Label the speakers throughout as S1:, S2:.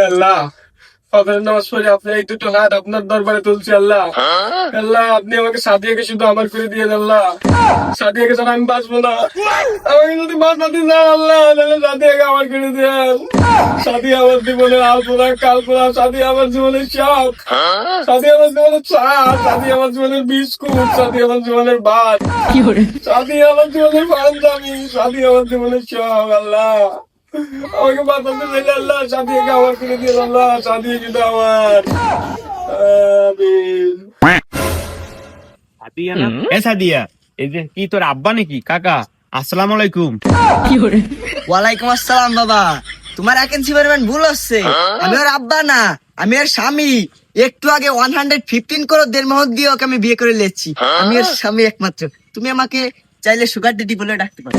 S1: আল্লাহ, ফজরের নামাজ পড়ে আপনি এই দুটো হাত আপনার দরবারে তুলছি আল্লাহ। আল্লাহ, আপনি আমাকে সাদিয়াকে শুধু আমার করে দিয়ে দেন আল্লাহ। সাদিয়াকে ছাড়া আমি বাঁচবো না। আমাকে যদি বাঁচাতে চান আল্লাহ, তাহলে সাদিয়াকে আমার করে দেন। সাদিয়া আমার জীবনের আলপনা কালপনা, সাদিয়া আমার জীবনের শখ, সাদিয়া আমার জীবনের চা, সাদিয়া আমার জীবনের বিস্কুট, সাদিয়া আমার জীবনের ভাত, সাদিয়া আমার জীবনের পাঞ্জাবি, সাদিয়া আমার জীবনের শখ আল্লাহ। আমাকে বাঁচাতে চাইলে আল্লাহ, সাদিয়াকে আমার করে দিয়ে আল্লাহ। সাদিয়া কিন্তু আমার আমিন।
S2: সাদিয়া না? সাদিয়া, এই যে কি তোর আব্বা নাকি? কাকা, আসসালামু আলাইকুম।
S3: ওয়ালাইকুম আসসালাম বাবা। তোমার একেন্সি পরিমাণ ভুল হচ্ছে। আমি ওর আব্বা না, আমি ওর স্বামী। একটু আগে 115 করোড় দেড় দিয়ে ওকে আমি বিয়ে করে নিয়েছি। আমি ওর স্বামী একমাত্র। তুমি আমাকে চাইলে সুগার ডেডি বলে ডাকতে পারো।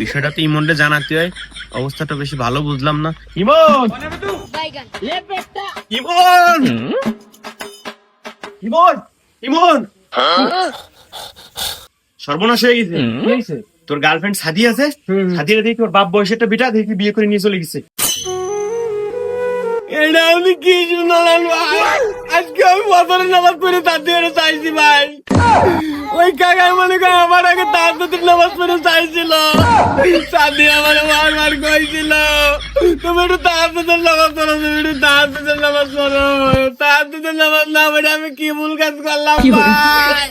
S2: বিষয়টা তো ইমনরে জানাতে হয়। অবস্থাটা বেশি ভালো বুঝলাম না। ইমন, ইমন, ইমন, ইমন, সর্বনাশ হয়ে গেছে। তোর গার্লফ্রেন্ড সাদিয়া আছে, সাদিয়া দেখি তোর বাপ বয়সে একটা বিটা দেখি বিয়ে করে নিয়ে চলে গেছে।
S1: এটা আমি কি শুনলাম ভাই? আজকে আমি ফজরের নামাজ পড়ে সাদিয়ারে চাইছি ভাই। ওই কাকাই মনে করে আমার আগে তাহাজ্জুদের নামাজ পড়ে চাইছিল। সাদিয়া আমার বারবার কইছিল, তুমি একটু তাহাজ্জুদের নামাজ পড়ো, তুমি একটু তাহাজ্জুদের নামাজ পড়ো। তাহাজ্জুদের নামাজ না পড়ে আমি কি ভুল কাজ করলাম ভাই?